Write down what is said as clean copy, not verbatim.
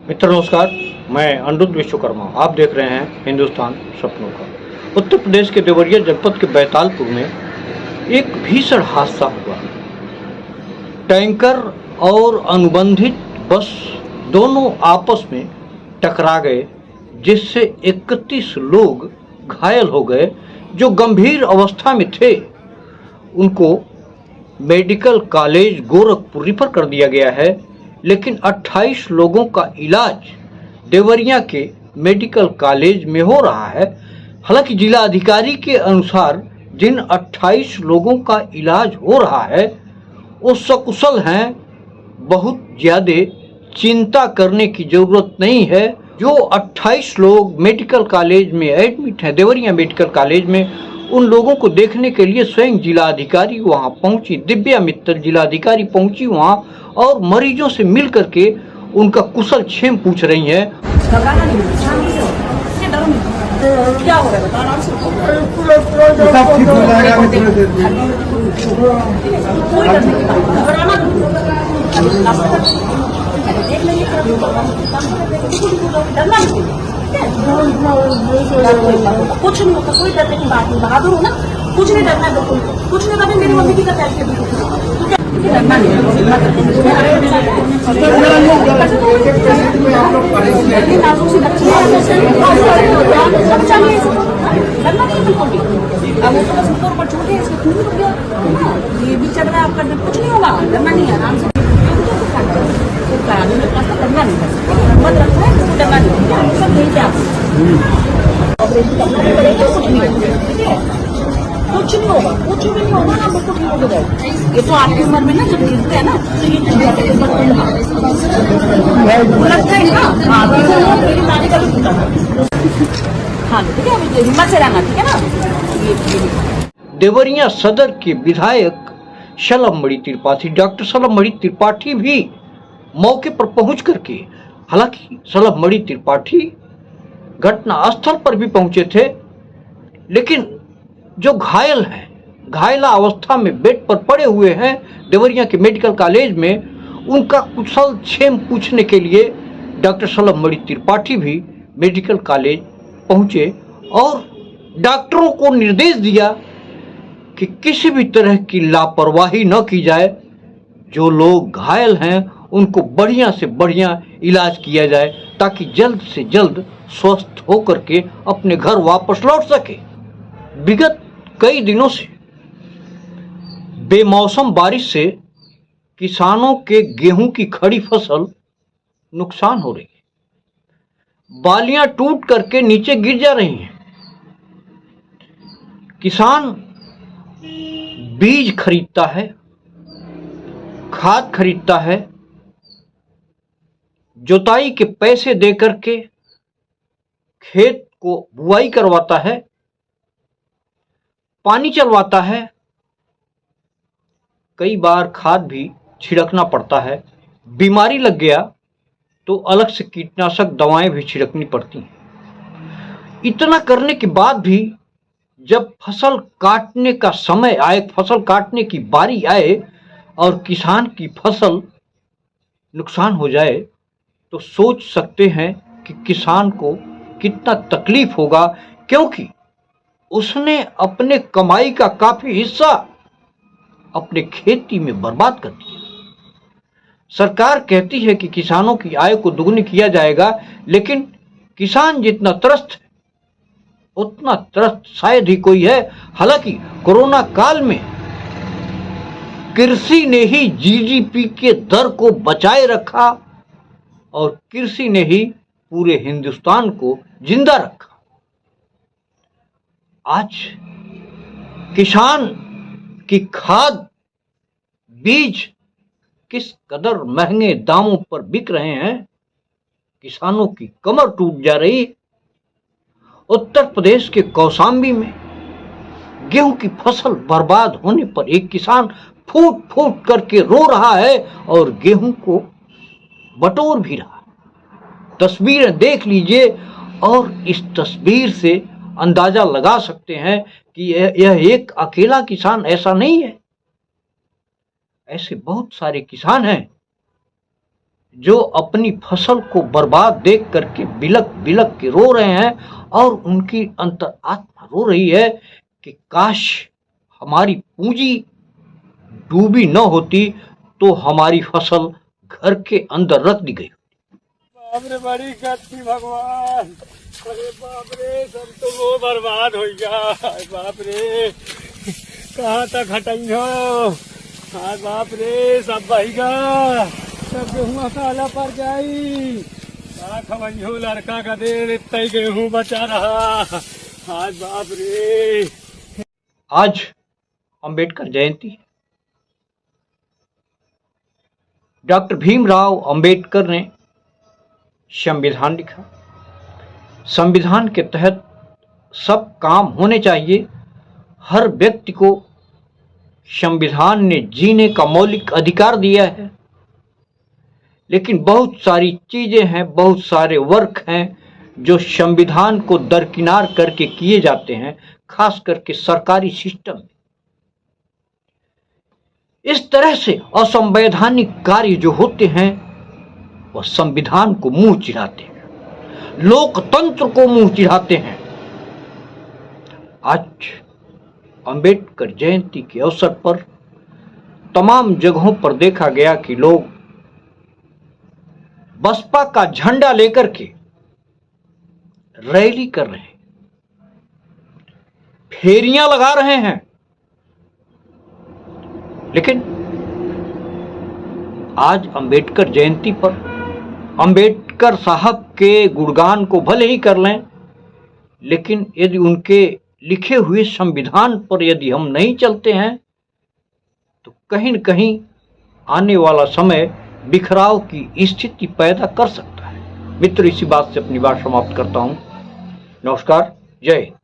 मित्र नमस्कार, मैं अनिरुद्ध विश्वकर्मा। आप देख रहे हैं हिंदुस्तान सपनों का। उत्तर प्रदेश के देवरिया जनपद के बैतालपुर में एक भीषण हादसा हुआ। टैंकर और अनुबंधित बस दोनों आपस में टकरा गए, जिससे 31 लोग घायल हो गए जो गंभीर अवस्था में थे। उनको मेडिकल कॉलेज गोरखपुर रिफर कर दिया गया है, लेकिन 28 लोगों का इलाज देवरिया के मेडिकल कॉलेज में हो रहा है। हालांकि जिला अधिकारी के अनुसार जिन 28 लोगों का इलाज हो रहा है वो सकुशल हैं, बहुत ज़्यादा चिंता करने की ज़रूरत नहीं है। जो 28 लोग मेडिकल कॉलेज में एडमिट हैं, देवरिया मेडिकल कॉलेज में, उन लोगों को देखने के लिए स्वयं जिलाधिकारी वहां पहुंची। दिव्या मित्तल जिलाधिकारी पहुंची वहां और मरीजों से मिल करके उनका कुशल क्षेम पूछ रही हैं। क्या हो रहा है बता आराम से। कोई डरने की बात नहीं, घबराना देख लेंगे, डरना नहीं, कुछ नहीं होता, कोई डरने की बात नहीं। बहादुर हो ना, कुछ नहीं डरना है, कुछ नहीं करना। मेरी मम्मी की का डरना नहीं, नाजुक सी बच्ची डरना नहीं बिल्कुल भी। अब वो तो बस ऊपर ऊपर छोटे हैं, इसका खून रुक गया, ये भी चल रहा है आपका, कुछ नहीं होगा, डरना नहीं है, आराम से करना नहीं, मत रखना है, इसको डरना नहीं, सब नहीं क्या ऑपरेशन करना नहीं पड़ेगा, कुछ नहीं कुछ नहीं होगा, कुछ भी नहीं होगा ना, बिल्कुल ठीक हो जाएगा। ये तो आपकी उम्र में ना जब गिरते हैं ना तो ये लगता है ना। हाँ मेरी नानी का भी टूटा था। हाँ ठीक है, हिम्मत से रहना, ठीक है ना। देवरिया सदर के विधायक शलभमणि त्रिपाठी, डॉक्टर शलभमणि त्रिपाठी भी मौके पर पहुंच करके, हालांकि शलभमणि त्रिपाठी घटना स्थल पर भी पहुंचे थे, लेकिन जो घायल हैं, घायला अवस्था में बेड पर पड़े हुए हैं देवरिया के मेडिकल कॉलेज में, उनका कुशल क्षेम पूछने के लिए डॉक्टर शलभमणि त्रिपाठी भी मेडिकल कॉलेज पहुंचे और डॉक्टरों को निर्देश दिया कि किसी भी तरह की लापरवाही न की जाए। जो लोग घायल हैं उनको बढ़िया से बढ़िया इलाज किया जाए ताकि जल्द से जल्द स्वस्थ होकर के अपने घर वापस लौट सके। विगत कई दिनों से बेमौसम बारिश से किसानों के गेहूं की खड़ी फसल नुकसान हो रही है, बालियां टूट करके नीचे गिर जा रही हैं। किसान बीज खरीदता है, खाद खरीदता है, जोताई के पैसे देकर के खेत को बुआई करवाता है, पानी चलवाता है, कई बार खाद भी छिड़कना पड़ता है। बीमारी लग गया तो अलग से कीटनाशक दवाएं भी छिड़कनी पड़ती हैं। इतना करने के बाद भी जब फसल काटने का समय आए, फसल काटने की बारी आए और किसान की फसल नुकसान हो जाए तो सोच सकते हैं कि किसान को कितना तकलीफ होगा, क्योंकि उसने अपने कमाई का काफी हिस्सा अपने खेती में बर्बाद कर दिया। सरकार कहती है कि किसानों की आय को दुगनी किया जाएगा, लेकिन किसान जितना त्रस्त है उतना त्रस्त शायद ही कोई है। हालांकि कोरोना काल में कृषि ने ही जीडीपी के दर को बचाए रखा और कृषि ने ही पूरे हिंदुस्तान को जिंदा रखा। आज किसान की खाद, बीज किस कदर महंगे दामों पर बिक रहे हैं, किसानों की कमर टूट जा रही। उत्तर प्रदेश के कौशाम्बी में गेहूं की फसल बर्बाद होने पर एक किसान फूट फूट करके रो रहा है और गेहूं को बटोर भी रहा है। तस्वीरें देख लीजिए और इस तस्वीर से अंदाजा लगा सकते हैं कि यह एक अकेला किसान ऐसा नहीं है। ऐसे बहुत सारे किसान हैं जो अपनी फसल को बर्बाद देख करके बिलक बिलक के रो रहे हैं और उनकी अंतरात्मा रो रही है कि काश हमारी पूंजी डूबी न होती तो हमारी फसल घर के अंदर रख दी गई। बाप रे बड़ी गति भगवान, अरे बाप रे सब तो वो बर्बाद हो गया। बाप रे कहाँ तक हटाई हो, हाँ बाप रे सब बहिगा, सब गेहूँ काला पड़ जाई। खवई हो लड़का का दे इतना ही गेहूँ बचा रहा, हाँ बाप रे। आज अंबेडकर जयंती है। डॉक्टर भीमराव अंबेडकर ने संविधान लिखा। संविधान के तहत सब काम होने चाहिए। हर व्यक्ति को संविधान ने जीने का मौलिक अधिकार दिया है, लेकिन बहुत सारी चीजें हैं, बहुत सारे वर्क हैं जो संविधान को दरकिनार करके किए जाते हैं, खास करके सरकारी सिस्टम में। इस तरह से असंवैधानिक कार्य जो होते हैं वह संविधान को मुंह चिढ़ाते हैं, लोकतंत्र को मुंह चिढ़ाते हैं। आज अंबेडकर जयंती के अवसर पर तमाम जगहों पर देखा गया कि लोग बसपा का झंडा लेकर के रैली कर रहे हैं, फेरियां लगा रहे हैं, लेकिन आज अंबेडकर जयंती पर अंबेडकर साहब के गुणगान को भले ही कर लें, लेकिन यदि उनके लिखे हुए संविधान पर यदि हम नहीं चलते हैं तो कहीं न कहीं आने वाला समय बिखराव की स्थिति पैदा कर सकता है। मित्र, इसी बात से अपनी बात समाप्त करता हूं। नमस्कार, जय हिंद।